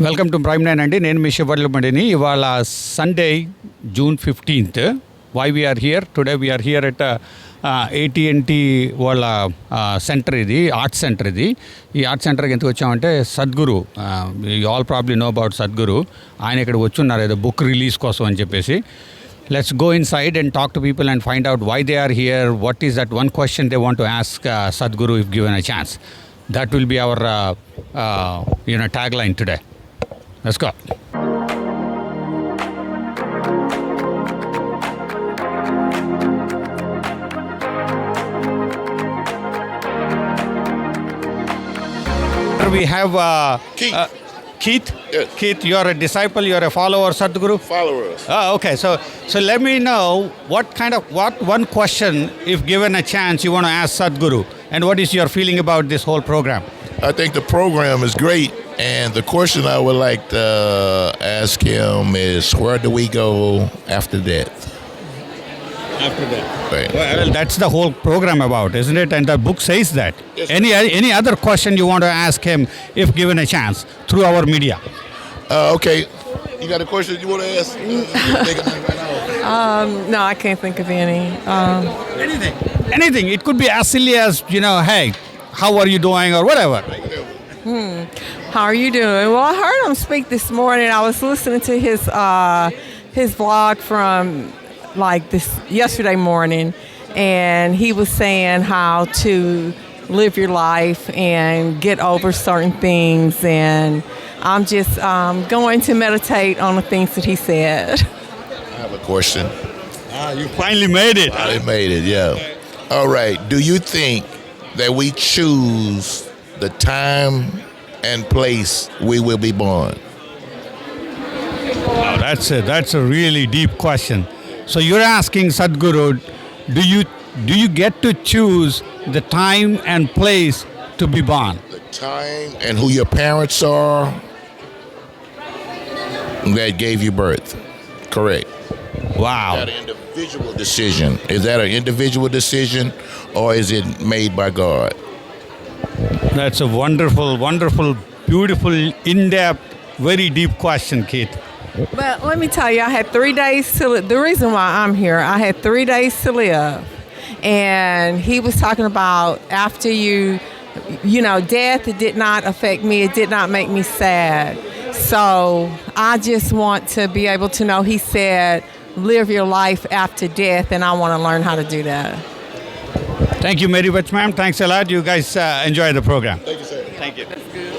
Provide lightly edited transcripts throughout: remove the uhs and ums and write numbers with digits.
Welcome to Prime9 అండి. నేను మీ Shiv Vadlamudini. ఇవాళ Sunday June 15th. Why we are here today we are here at AT&T వాళ్ళ centre, ఇది ఆర్ట్ సెంటర్. ఇది ఈ ఆర్ట్ సెంటర్కి ఎందుకు వచ్చామంటే Sadhguru, you all probably know about Sadhguru. ఆయన ఇక్కడ వచ్చున్నారు ఏదో బుక్ రిలీజ్ కోసం అని చెప్పేసి. Let's go inside and talk to people and find out why they are here. What is that one question they want to ask Sadhguru if given a chance? That will be our tagline today. Let's go. We have Keith. Keith? Yes. Keith, you are a disciple, you are a follower, Sadhguru? Followers. Okay. So let me know what one question, if given a chance, you want to ask Sadhguru, and what is your feeling about this whole program? I think the program is great, and the question I would like to ask him is, where do we go after death? After that. Right. Well, that's the whole program about, isn't it? And the book says that. Yes, Any other question you want to ask him, if given a chance, through our media? Okay. You got a question you want to ask? No, I can't think of any. Anything. It could be as silly as, hey, how are you doing, or whatever. How are you doing? Well, I heard him speak this morning. I was listening to his vlog from yesterday morning, and he was saying how to live your life and get over certain things, and I'm just going to meditate on the things that he said. I have a question. You finally made it. I made it, yeah. All right. Do you think that we choose the time and place we will be born? Wow, that's a really deep question. So you're asking Sadhguru, do you get to choose the time and place to be born? The time and who your parents are that gave you birth. Correct. Wow. Is that an individual decision? Is that an individual decision, or is it made by God? That's a wonderful, wonderful, beautiful, in-depth, very deep question, Keith. But let me tell you, I had 3 days to live. The reason why I'm here, I had 3 days to live. And he was talking about after death, it did not affect me. It did not make me sad. So I just want to be able to know, he said, live your life after death, and I want to learn how to do that. Thank you very much, ma'am. Thanks a lot. You guys enjoy the program. Thank you, sir. Thank you. That's good.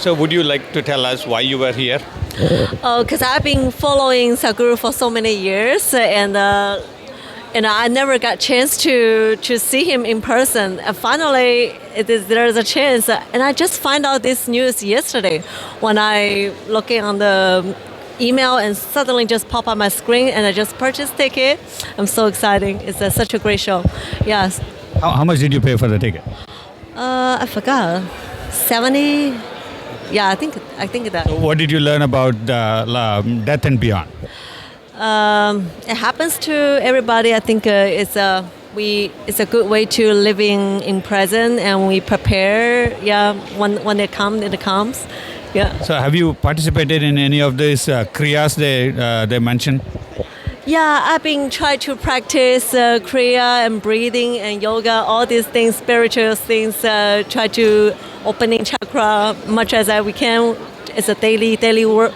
So would you like to tell us why you were here? Because I've been following Sadhguru for so many years, and I never got chance to see him in person. And finally, there is a chance, and I just find out this news yesterday when I looking on the email, and suddenly just pop on my screen, and I just purchased ticket. I'm so excited. It's such a great show. Yes. How much did you pay for the ticket? I forgot. 70. Yeah, I think that. So what did you learn about death and beyond? It happens to everybody. I think it's a good way to living in present, and we prepare. Yeah, when it comes. Yeah. So have you participated in any of these kriyas they mentioned? Yeah, I've been trying to practice Kriya and breathing and yoga, all these things, spiritual things. Try to opening chakra much as we can. It's a daily work,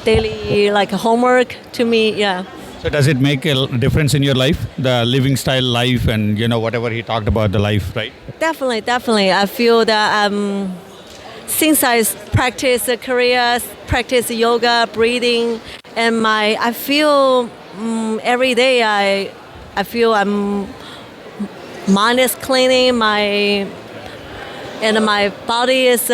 daily like homework to me. Yeah. So does it make a difference in your life, the living style life, and whatever he talked about the life, right? Definitely. I feel that since I practice Kriya, practice yoga, breathing, and I feel every day I feel mind is cleaning, my body is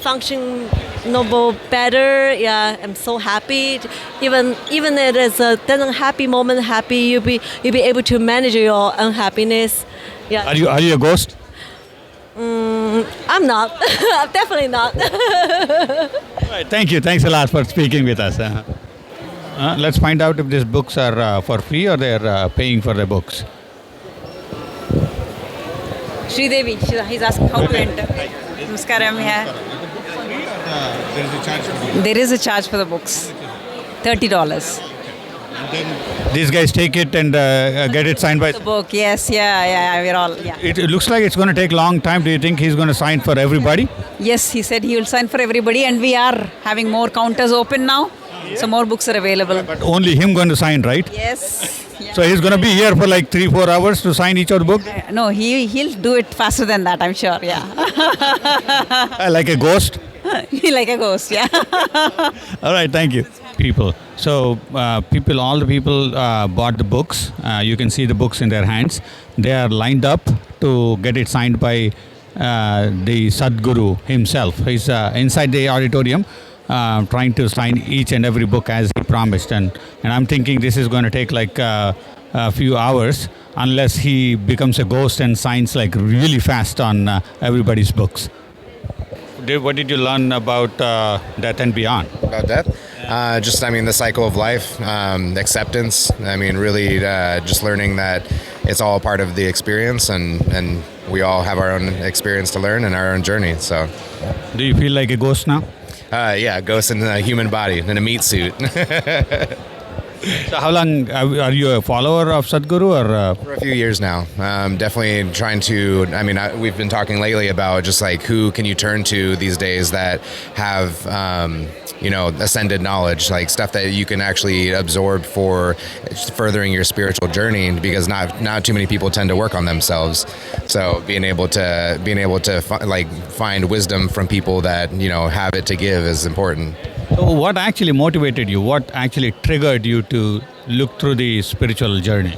functionable better. Yeah, I'm so happy. Even it is a unhappy moment, you'll be able to manage your unhappiness. Yeah. Are you a ghost? I'm not. I'm definitely not. All right, thank you. Thanks a lot for speaking with us. Let's find out if these books are for free or they're paying for the books. Sridevi, he's asking how to enter. Namaskaram, yeah. There is a charge for the books. $30. These guys take it and get it signed by... The book, yes, yeah, we're all, yeah. It looks like it's going to take a long time. Do you think he's going to sign for everybody? Yes, he said he will sign for everybody, and we are having more counters open now. So more books are available. But only him going to sign, right? Yes. Yeah. So he's going to be here for like 3-4 hours to sign each of the book? No, he'll do it faster than that, I'm sure, yeah. Like a ghost? Like a ghost, yeah. All right, thank you. People. So all the people bought the books. You can see the books in their hands. They are lined up to get it signed by the Sadhguru himself. He's inside the auditorium trying to sign each and every book as he promised. And I'm thinking this is going to take like a few hours unless he becomes a ghost and signs like really fast on everybody's books. What did you learn about death and beyond? About death? The cycle of life, acceptance. Really just learning that it's all part of the experience, and we all have our own experience to learn and our own journey. So, do you feel like a ghost now? Yeah, ghost in a human body, in a meat suit. So how long, are you a follower of Sadhguru or? For a few years now. Definitely trying to, we've been talking lately about just like who can you turn to these days that have, ascended knowledge, like stuff that you can actually absorb for furthering your spiritual journey, because not too many people tend to work on themselves. So being able to find wisdom from people that, have it to give is important. So what actually motivated you? What actually triggered you to look through the spiritual journey?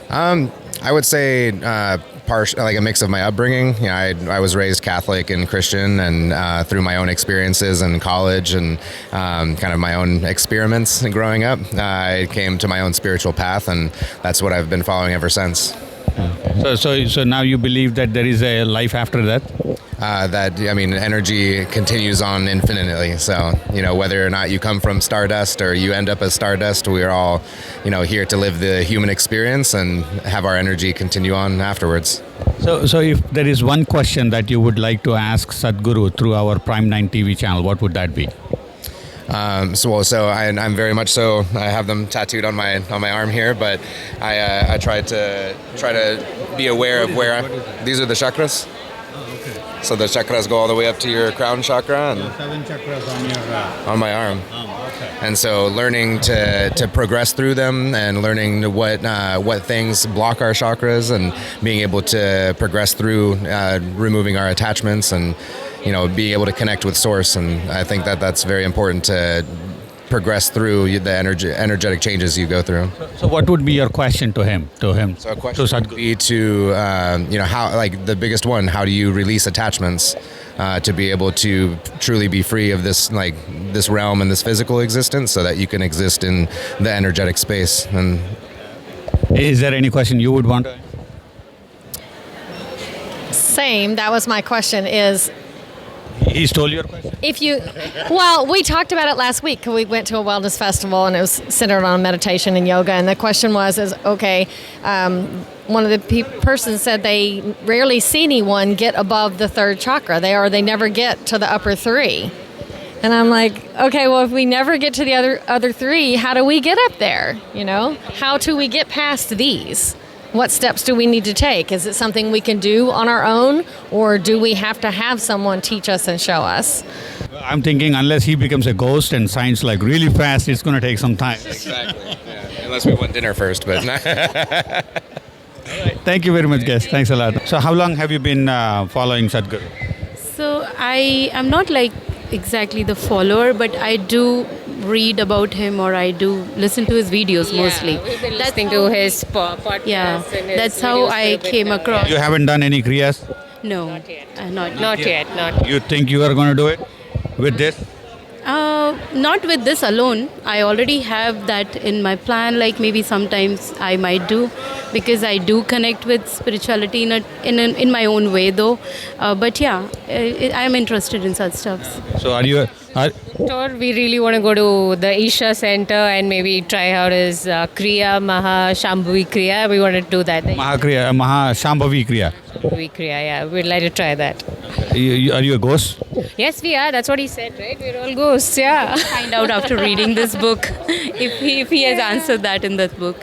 I would say like a mix of my upbringing. I was raised Catholic and Christian, and through my own experiences in college and kind of my own experiments growing up, I came to my own spiritual path, and that's what I've been following ever since. So now you believe that there is a life after that? Energy continues on infinitely. So, whether or not you come from stardust or you end up as stardust, we're all, here to live the human experience and have our energy continue on afterwards. So if there is one question that you would like to ask Sadhguru through our Prime9 TV channel, what would that be? I'm very much so. I have them tattooed on my arm here, but I try to be aware of where these are the chakras. So the chakras go all the way up to your crown chakra, and 7 chakras on my arm. Oh, okay. And so learning to progress through them, and learning what things block our chakras, and being able to progress through removing our attachments, and being able to connect with source. And I think that's very important to progress through the energetic changes you go through. So what would be your question to him? So a question would be to, how, like the biggest one, how do you release attachments to be able to truly be free of this realm and this physical existence, so that you can exist in the energetic space? And is there any question you would want? Same. That was my question. He stole your question? We talked about it last week. We went to a wellness festival, and it was centered on meditation and yoga. And the question was, one of the persons said they rarely see anyone get above the third chakra. They never get to the upper 3. And I'm like, okay, well, if we never get to the other three, how do we get up there? How do we get past these? What steps do we need to take? Is it something we can do on our own, or do we have to have someone teach us and show us? I'm thinking unless he becomes a ghost and signs like really fast, it's going to take some time. Exactly. Yeah. Unless we want dinner first, but. Thank you very much, guys. Thanks a lot. So how long have you been following Sadhguru? So I am not like exactly the follower, but I do read about him, or I do listen to his videos mostly. We've been listening to his podcast. Yeah, and his that's how videos I a bit came now. across. You haven't done any kriyas? No, Not yet. You think you are going to do it with this? Not with this alone. I already have that in my plan. Like maybe sometimes I might do, because I do connect with spirituality in my own way, though. But yeah, I am interested in such stuff. So are you... Or we really want to go to the Isha center and maybe try out his Kriya, Maha Shambhavi Kriya. We want to do that. Shambhavi Kriya. Shambhavi Kriya, yeah. We'd like to try that. Are you a ghost? Yes, we are. That's what he said, right? We're all ghosts, yeah. Find out after reading this book if he has answered that in that book.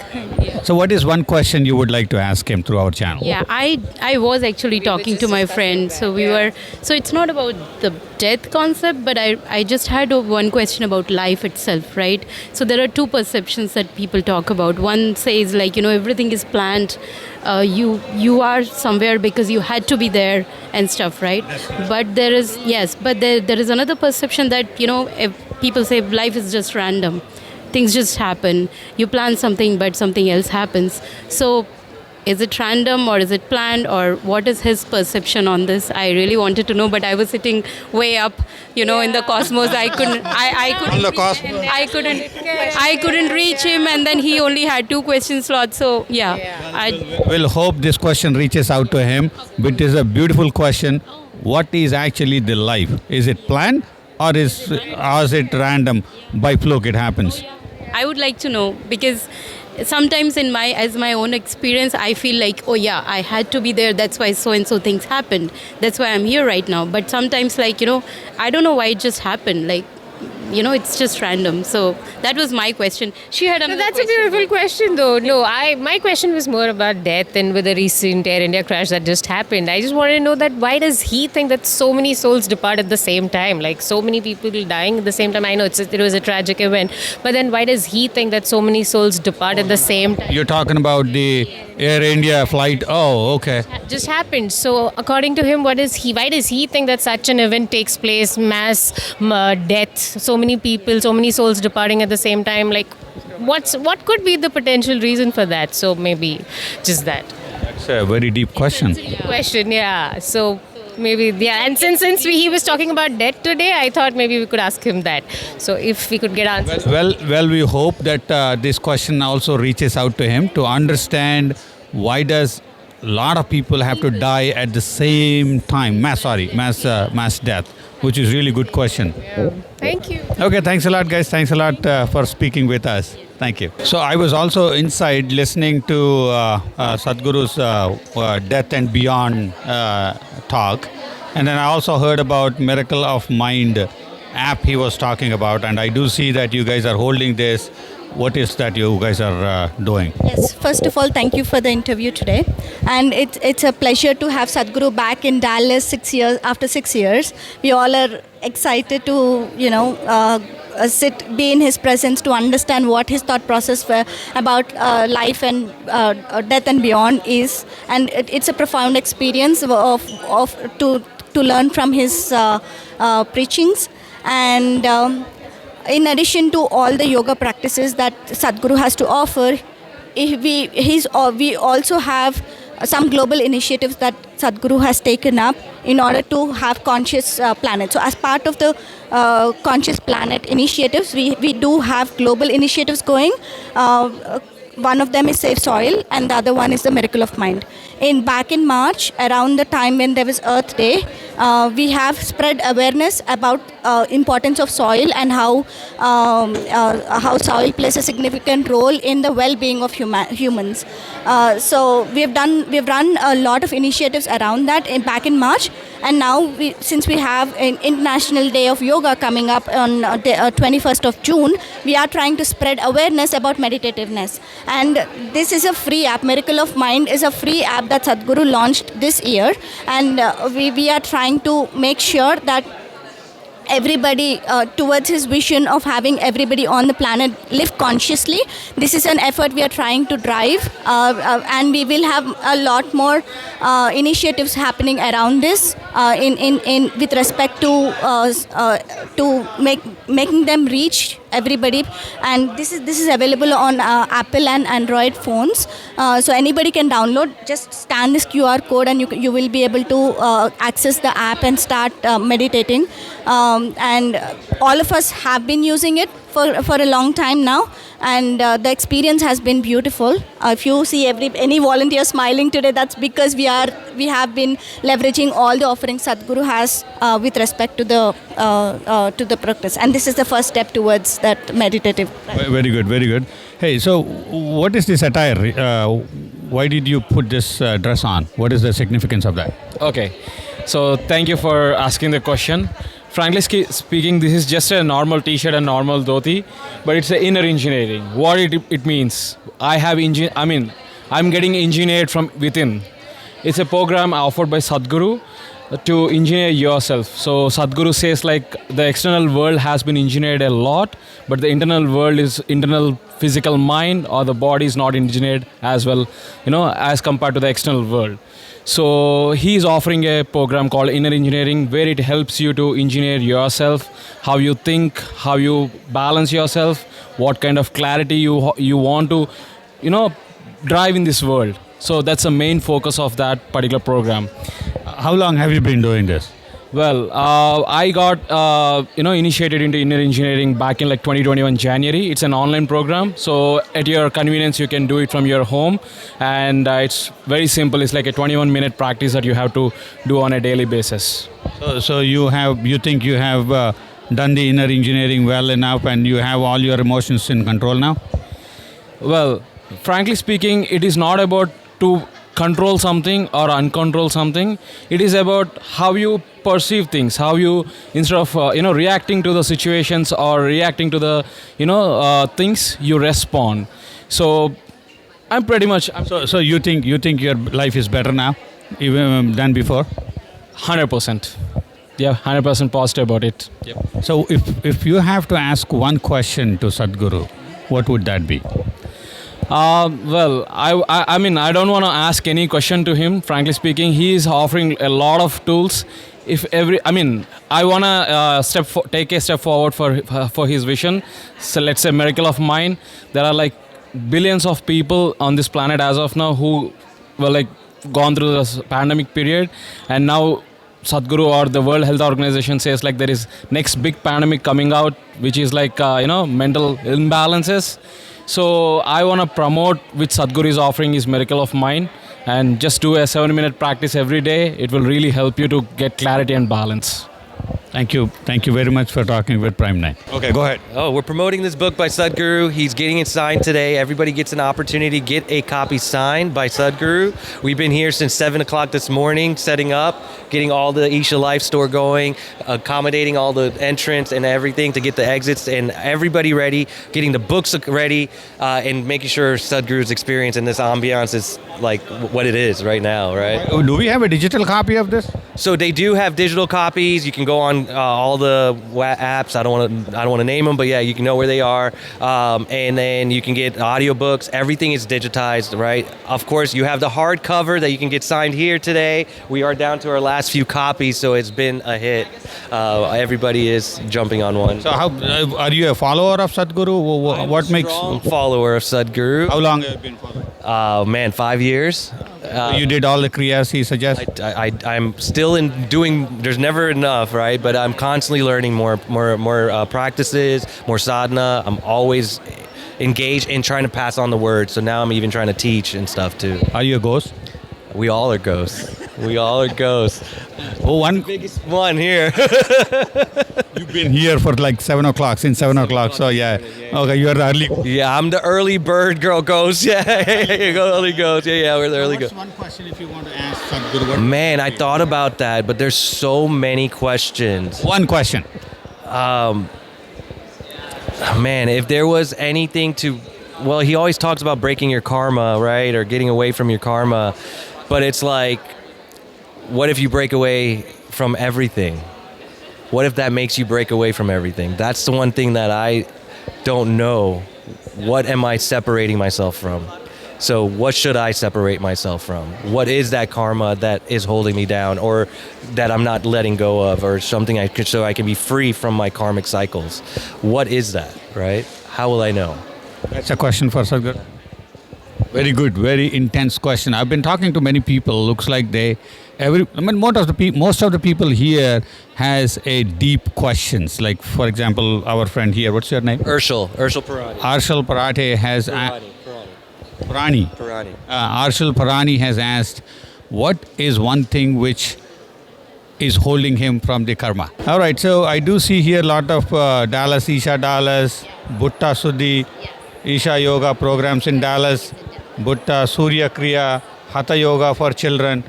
So what is one question you would like to ask him through our channel? Yeah, I was actually talking to my friend. So it's not about the death concept, but I just had one question about life itself, right? So there are two perceptions that people talk about. One says like, everything is planned. You are somewhere because you had to be there and stuff, right? But there is another perception that, if people say life is just random. Things just happen. You plan something, but something else happens. So is it random, or is it planned, or what is his perception on this? I really wanted to know, but I was sitting way up, in the cosmos. I couldn't reach him, and then he only had 2 question slots. So We'll hope this question reaches out to him. But it is a beautiful question. What is actually the life? Is it planned, or is it random? By fluke it happens. I would like to know, because sometimes as my own experience, I feel like, oh yeah, I had to be there. That's why so and so things happened. That's why I'm here right now. But sometimes, I don't know why it just happened. It's just random. So that was my question. She had another That's a beautiful question, though. No, my question was more about death, and with the recent Air India crash that just happened. I just wanted to know that why does he think that so many souls depart at the same time? Like so many people dying at the same time. I know it was a tragic event, but then why does he think that so many souls depart at the same time? You're talking about the Air India flight. Oh, okay. Just happened. So according to him, why does he think that such an event takes place, mass death, so many people, so many souls departing at the same time? Like, what could be the potential reason for that? So maybe just that. That's a very deep question. Question, yeah. So maybe, yeah. And since he was talking about death today, I thought maybe we could ask him that. So if we could get answers. Well, we hope that this question also reaches out to him to understand why does a lot of people have to die at the same time, mass death, which is really good question. Yeah. Thank you. Okay, thanks a lot, guys. Thanks a lot for speaking with us. Thank you. So I was also inside listening to Sadhguru's Death and Beyond talk. And then I also heard about Miracle of Mind app he was talking about. And I do see that you guys are holding this. What is that you guys are doing? Yes, first of all, thank you for the interview today. And it's a pleasure to have Sadhguru back in Dallas after 6 years. We all are excited to, be in his presence to understand what his thought process about life and death and beyond is. And it's a profound experience to learn from his preachings. And in addition to all the yoga practices that Sadhguru has to offer, we also have some global initiatives that Sadhguru has taken up in order to have conscious planet. So as part of the conscious planet initiatives, we do have global initiatives going. One of them is Save Soil, and the other one is the Miracle of Mind. back in March, around the time when there was Earth Day, we have spread awareness about importance of soil and how soil plays a significant role in the well-being of humans. So we've run a lot of initiatives around that back in March, and now since we have an International Day of Yoga coming up on 21st of June, we are trying to spread awareness about meditativeness. And this is a free app. Miracle of Mind is a free app that Sadhguru launched this year, and we are trying to make sure that everybody towards his vision of having everybody on the planet live consciously. This is an effort we are trying to drive, and we will have a lot more initiatives happening around this in with respect to making them reach everybody. And this is available on Apple and Android phones, so anybody can download. Just scan this QR code and you will be able to access the app and start meditating. And all of us have been using it for a long time now, and the experience has been beautiful. If you see any volunteer smiling today, that's because we have been leveraging all the offerings Sadhguru has with respect to the practice, and this is the first step towards that meditative. Very good, very good. Hey, so what is this attire? Why did you put this dress on? What is the significance of that? Okay, so thank you for asking the question. Frankly speaking, this is just a normal t-shirt and normal dhoti, but it's an inner engineering. What it means, I'm getting engineered from within. It's a program offered by Sadhguru to engineer yourself. So Sadhguru says like the external world has been engineered a lot, but the internal world is internal physical mind or the body is not engineered as well, as compared to the external world. So he is offering a program called Inner Engineering, where it helps you to engineer yourself, how you think, how you balance yourself, what kind of clarity you want to, drive in this world. So that's the main focus of that particular program. How long have you been doing this? Well, I got initiated into inner engineering back in 2021 January. It's an online program, so at your convenience you can do it from your home, and it's very simple. It's like a 21-minute practice that you have to do on a daily basis. So you think you have done the inner engineering well enough, and you have all your emotions in control now? Well, frankly speaking, it is not about to control something or uncontrol something. It is about how you perceive things, how you, instead of reacting to the situations or reacting to the things, you respond. So I'm pretty much so you think your life is better now even than before? 100%. Yeah, 100% positive about it. Yep. So if you have to ask one question to Sadhguru, what would that be? Well, I don't want to ask any question to him. Frankly speaking, he is offering a lot of tools. I want to take a step forward for his vision. So let's say Miracle of Mind. There are like billions of people on this planet as of now who were gone through this pandemic period, and now Sadhguru or the World Health Organization says there is next big pandemic coming out, which is mental imbalances. So I want to promote which Sadhguru is offering his Miracle of Mind, and just do a 7-minute practice every day. It will really help you to get clarity and balance. Thank you very much for talking with Prime9. Okay, go ahead. Oh, we're promoting this book by Sadhguru. He's getting it signed today. Everybody gets an opportunity to get a copy signed by Sadhguru. We've been here since 7 o'clock this morning, setting up, getting all the Isha Life Store going, accommodating all the entrance and everything to get the exits and everybody ready, getting the books ready, and making sure Sadhguru's experience in this ambiance is like what it is right now, right? Do we have a digital copy of this? So they do have digital copies. You can go on all the apps. I don't want to name them, but yeah, you can know where they are. And then you can get audiobooks. Everything is digitized, right? Of course, you have the hardcover that you can get signed here today. We are down to our last few copies, so it's been a hit. Everybody is jumping on one. So how are you a follower of Sadhguru? What makes strong follower of Sadhguru? How long have you been following? 5 years. You did all the kriyas he suggests? I'm still doing, there's never enough, right? But I'm constantly learning more practices, more sadhana. I'm always engaged in trying to pass on the word. So now I'm even trying to teach and stuff too. Are you a ghost? We all are ghosts. We all are ghosts. Oh, one. Biggest one here. You've been here for like 7 o'clock, since 7 o'clock. So yeah. Okay, you're the early. Yeah, I'm the early bird girl ghost. Yeah, early ghost. Yeah, we're the early ghost. One question if you want to ask Sadhguru? Man, I thought about that, but there's so many questions. One question. Man, if there was anything to, well, he always talks about breaking your karma, right? Or getting away from your karma. But it's like, what if you break away from everything? What if that makes you break away from everything? That's the one thing that I don't know. What am I separating myself from? So what should I separate myself from? What is that karma that is holding me down or that I'm not letting go of or something I could, so I can be free from my karmic cycles? What is that, right? How will I know? That's a question for Sadhguru. Very good, very intense question. I've been talking to many people. Looks like most of the people here has a deep questions. Like for example, our friend here. What's your name? Urshil Parani. Arshil Parate has Parani. Arshil Parani has asked, what is one thing which is holding him from the karma? All right, so I do see here a lot of Dallas, Isha Dallas, Bhutta Suddhi, Isha Yoga programs in Dallas, Bhutta Surya Kriya, Hatha Yoga for children.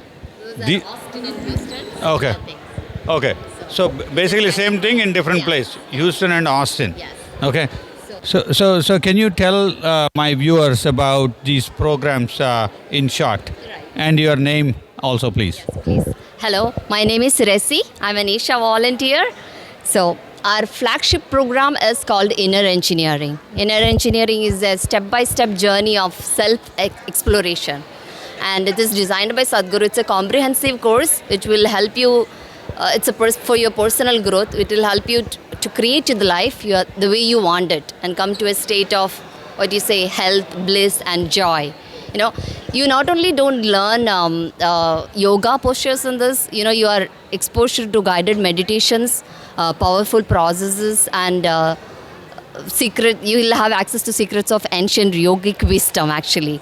Okay. So basically same thing in different place, Houston and Austin. Yes. Okay. So can you tell my viewers about these programs in short, and your name also, please? Yes, please. Hello, my name is Resi. I'm an Isha volunteer. So our flagship program is called Inner Engineering. Inner Engineering is a step-by-step journey of self-exploration. And it is designed by Sadhguru. It's a comprehensive course which will help you, for your personal growth. It will help you to create the life the way you want it and come to a state of, health, bliss and joy. You not only don't learn yoga postures in this, you are exposed to guided meditations, powerful processes and you will have access to secrets of ancient yogic wisdom actually.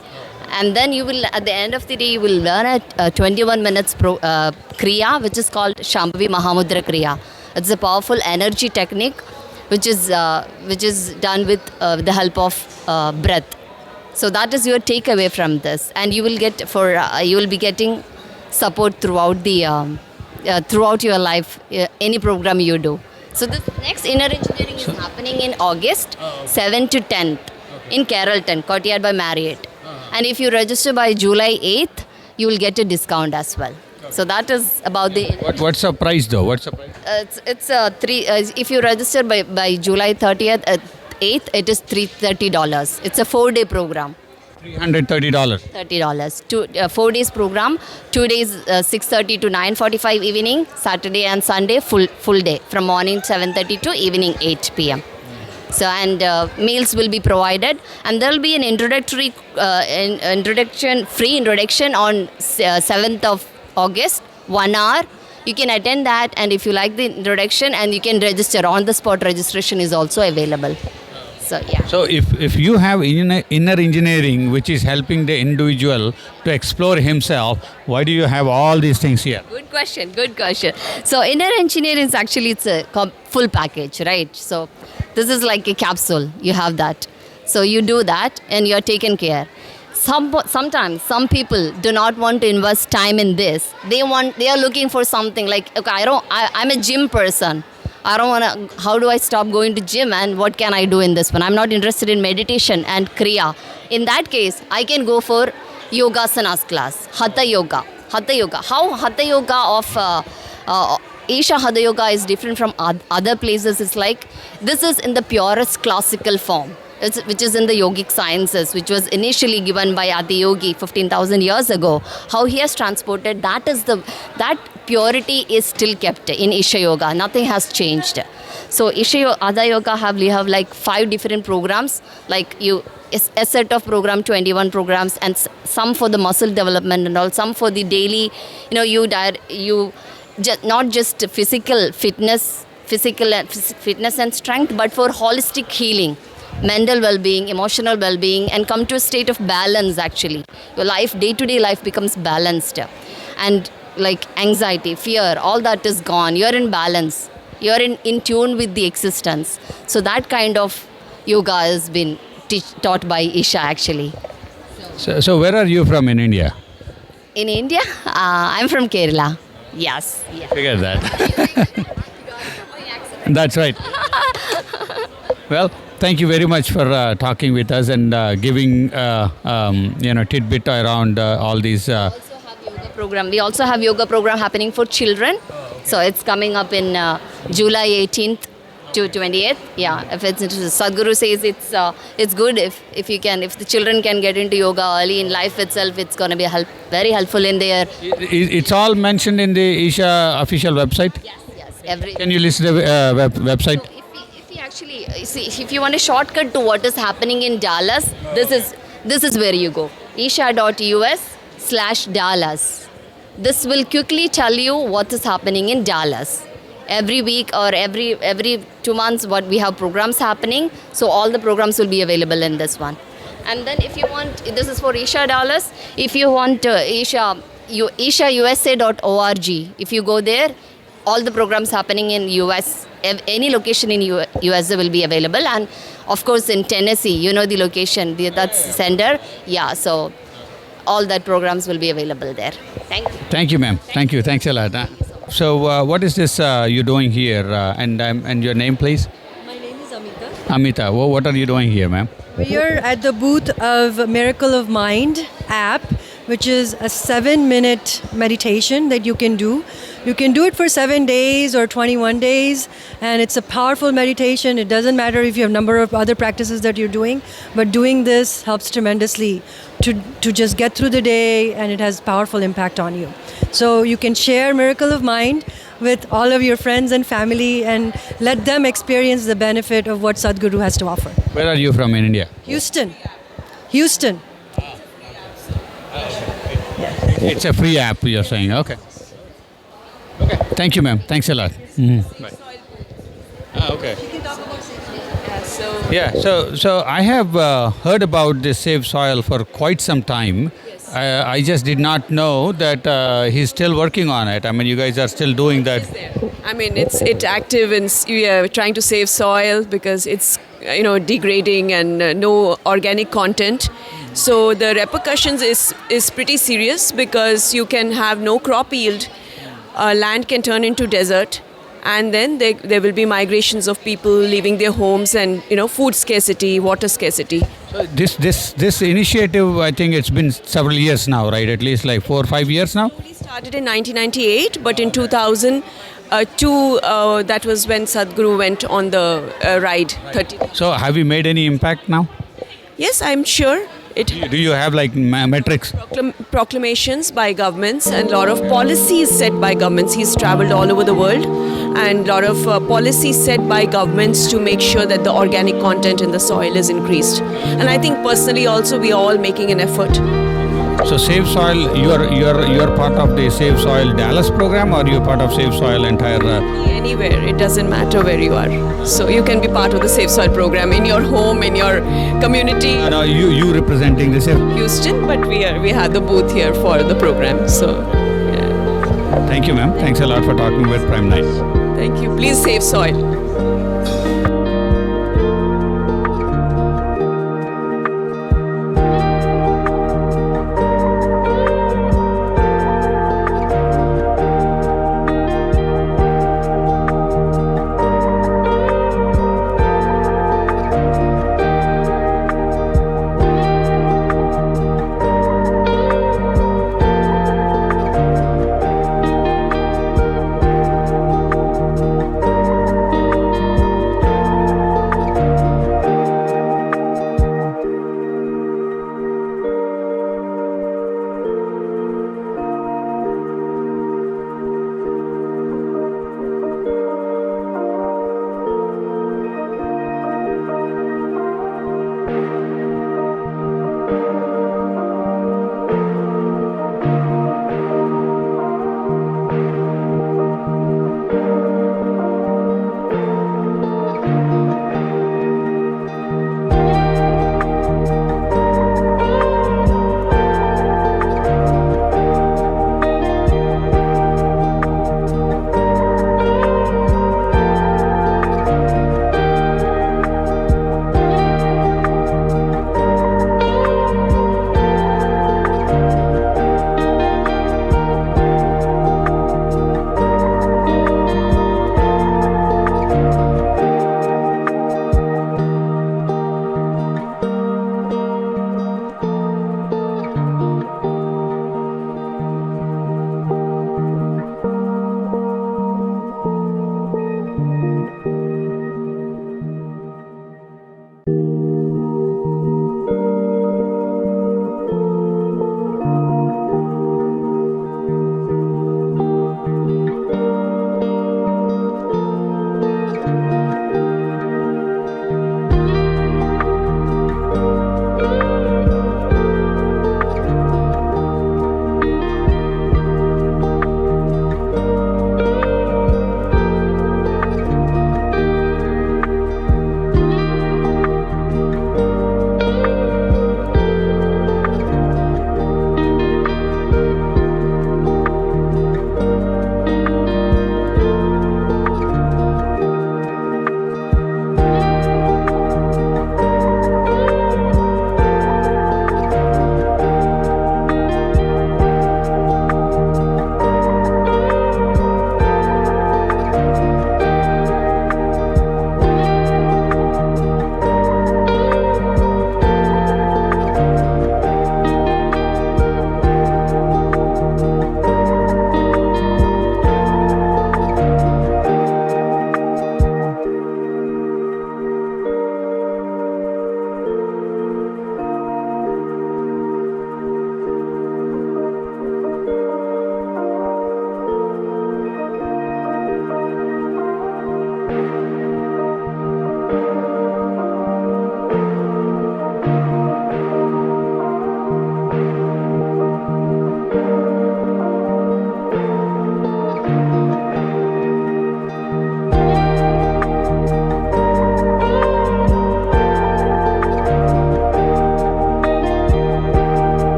And then you will, at the end of the day, you will learn a 21 minutes Kriya, which is called Shambhavi Mahamudra Kriya. It's a powerful energy technique, which is done with the help of breath. So that is your takeaway from this, and you will be getting support throughout throughout your life, any program you do. So this next Inner Engineering is happening in August 7th to 10th in Carrollton, Courtyard by Marriott. And if you register by July 8th, you will get a discount as well. So that is about the... What's the price though? What's the price? If you register by July 30th, 8th, it is $330. It's a 4-day program. $330. $30. 4 days program, 2 days 6:30 to 9:45 evening, Saturday and Sunday full day from morning 7:30 to evening 8 p.m. So meals will be provided, and there will be an free introduction on 7th of August, 1 hour. You can attend that, and if you like the introduction, and you can register on the spot. Registration is also available. So yeah. So if you have inner engineering, which is helping the individual to explore himself, why do you have all these things here? Good question. So inner engineering is actually, it's a full package, right? So this is like a capsule. You have that. So you do that and you're taken care. Sometimes some people do not want to invest time in this. They are looking for something like, okay, I'm a gym person. I don't want to, how do I stop going to gym and what can I do in this one? I'm not interested in meditation and Kriya. In that case, I can go for Yogasanas class, Hatha Yoga. How Hatha Yoga of Isha Hatha Yoga is different from other places. It's like, this is in the purest classical form, which is in the yogic sciences, which was initially given by Adi Yogi 15,000 years ago. How he has transported, that purity is still kept in Isha Yoga. Nothing has changed. So Isha Hatha Yoga we have like 5 different programs, like a set of program, 21 programs, and some for the muscle development and all, some for the daily, not just physical fitness and strength, but for holistic healing. mental well-being, emotional well-being, and come to a state of balance. Actually, your life, day-to-day life, becomes balanced, and like anxiety, fear, all that is gone. You're in balance. You're in tune with the existence. So that kind of yoga has been taught by Isha actually. So where are you from in India? In India, I'm from Kerala. Yes. Yeah. Figure that. That's right. Well, thank you very much for talking with us and giving tidbit around all these. Program. We also have yoga program happening for children. So it's coming up in July 18th to 28th. Yeah, if it's Sadhguru says it's good if the children can get into yoga early in life itself, it's going to be very helpful in their. It's all mentioned in the Isha official website. Yes. Can you list the website? So if you actually see, if you want a shortcut to what is happening in Dallas, this is where you go. Isha.us/Dallas. This will quickly tell you what is happening in Dallas. Every week or every 2 months, what we have programs happening. So all the programs will be available in this one. And then if you want, this is for Isha Dallas. If you want ishausa.org. If you go there, all the programs happening in US, any location in USA will be available. And of course in Tennessee, you know the location, that's center. Yeah, so all that programs will be available there. Thank you. Thank you, ma'am. Thank you. Thanks a lot. So what is this you're doing here? And your name, please? My name is Amita. Amita, what are you doing here, ma'am? We are at the booth of Miracle of Mind app, which is a 7-minute meditation that you can do. You can do it for 7 days or 21 days, and it's a powerful meditation. It doesn't matter if you have a number of other practices that you're doing, but doing this helps tremendously to just get through the day, and it has powerful impact on you. So you can share Miracle of Mind with all of your friends and family and let them experience the benefit of what Sadhguru has to offer. Where are you from in India? Houston. It's a free app, you're saying. Okay. Thank you, ma'am. Thanks a lot. Mm-hmm. Bye. Okay. Yeah, so I have heard about this Save Soil for quite some time. I just did not know that he's still working on it. I mean, you guys are still doing that. I mean, it's active and we are trying to save soil because it's degrading and no organic content. So the repercussions is pretty serious because you can have no crop yield. Land can turn into desert, and then there will be migrations of people leaving their homes and food scarcity, water scarcity. So this initiative, I think it's been several years now, right? At least like 4 or 5 years now. We started in 1998, but in 2002, that was when Sadhguru went on the ride. 30. So have you made any impact now? Yes, I'm sure. Do you have like metrics? Proclamations by governments and a lot of policies set by governments. He's traveled all over the world, and a lot of policies set by governments to make sure that the organic content in the soil is increased. And I think personally also we are all making an effort. So Save Soil, you're part of the Save Soil Dallas program, or you're part of Save Soil entire? Anywhere, it doesn't matter where you are. So you can be part of the Save Soil program in your home, in your community. No, you representing the Save. Houston, but we have the booth here for the program. So yeah. Thank you, ma'am. Thanks a lot for talking with Prime9. Thank you. Please save soil.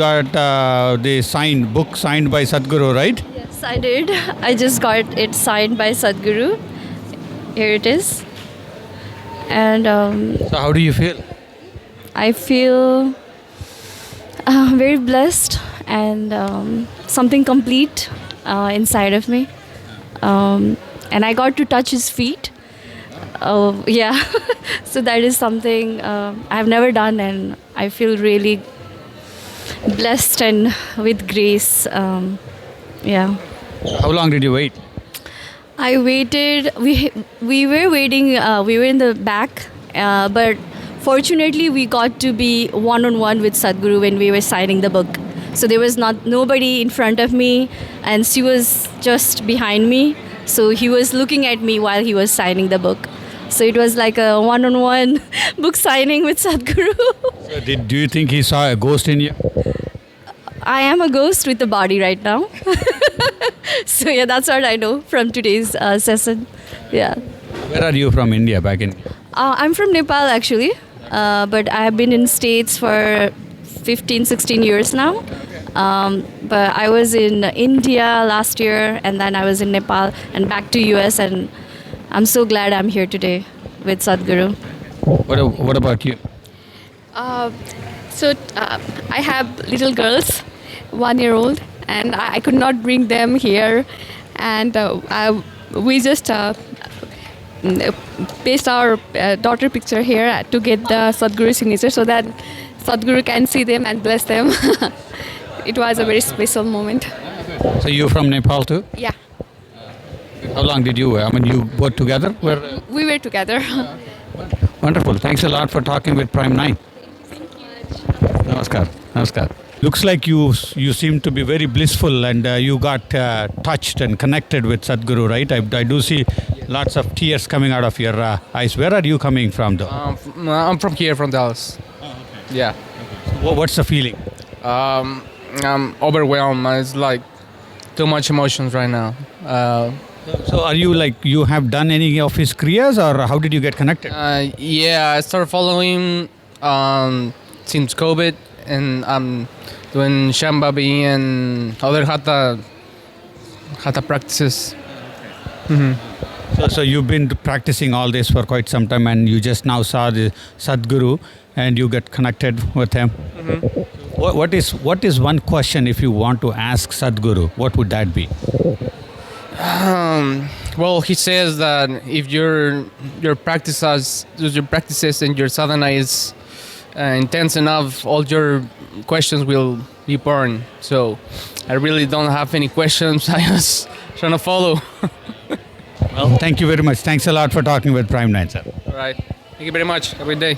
got the book signed by Sadhguru, right? Yes, I did. I just got it signed by Sadhguru. Here it is. And So how do you feel? I feel very blessed and something complete inside of me. And I got to touch his feet. Yeah. So that is something I've never done, and I feel really blessed and with grace. Yeah. How long did you wait? I waited. We were waiting. We were in the back, but fortunately, we got to be one-on-one with Sadhguru when we were signing the book. So there was nobody in front of me, and she was just behind me. So he was looking at me while he was signing the book. So it was like a one-on-one book signing with Sadhguru. So do you think he saw a ghost in you? I am a ghost with a body right now. So yeah, that's what I know from today's session. Yeah. Where are you from India, back in? I'm from Nepal actually, but I have been in States for 15, 16 years now. But I was in India last year, and then I was in Nepal and back to US, and I'm so glad I'm here today with Sadhguru. What about you? So I have little girls, 1 year old, and I could not bring them here, and we just paste our daughter picture here to get the Sadhguru signature so that Sadhguru can see them and bless them. It was a very special moment. So you from Nepal too? Yeah, How long did you? You both together? we were together. Wonderful. Thanks a lot for talking with Prime9. Namaskar. Namaskar. Looks like you seem to be very blissful, and you got touched and connected with Sadhguru, right? I do see lots of tears coming out of your eyes. Where are you coming from, though? I'm from here, from Dallas. Yeah. What's the feeling? I'm overwhelmed. It's like too much emotions right now. So are you you have done any of his kriyas, or how did you get connected? Yeah, I started following since COVID, and I'm doing Shambhavi and other hatha practices. Mm-hmm. So you've been practicing all this for quite some time, and you just now saw the Sadhguru, and you get connected with him. Mm-hmm. What is one question if you want to ask Sadhguru? What would that be? Well, he says that if your practices and your sadhana is intense enough, all your questions will be born. So I really don't have any questions. I just trying to follow. Well, thank you very much. Thanks a lot for talking with Prime9, sir. All right. Thank you very much. Have a good day.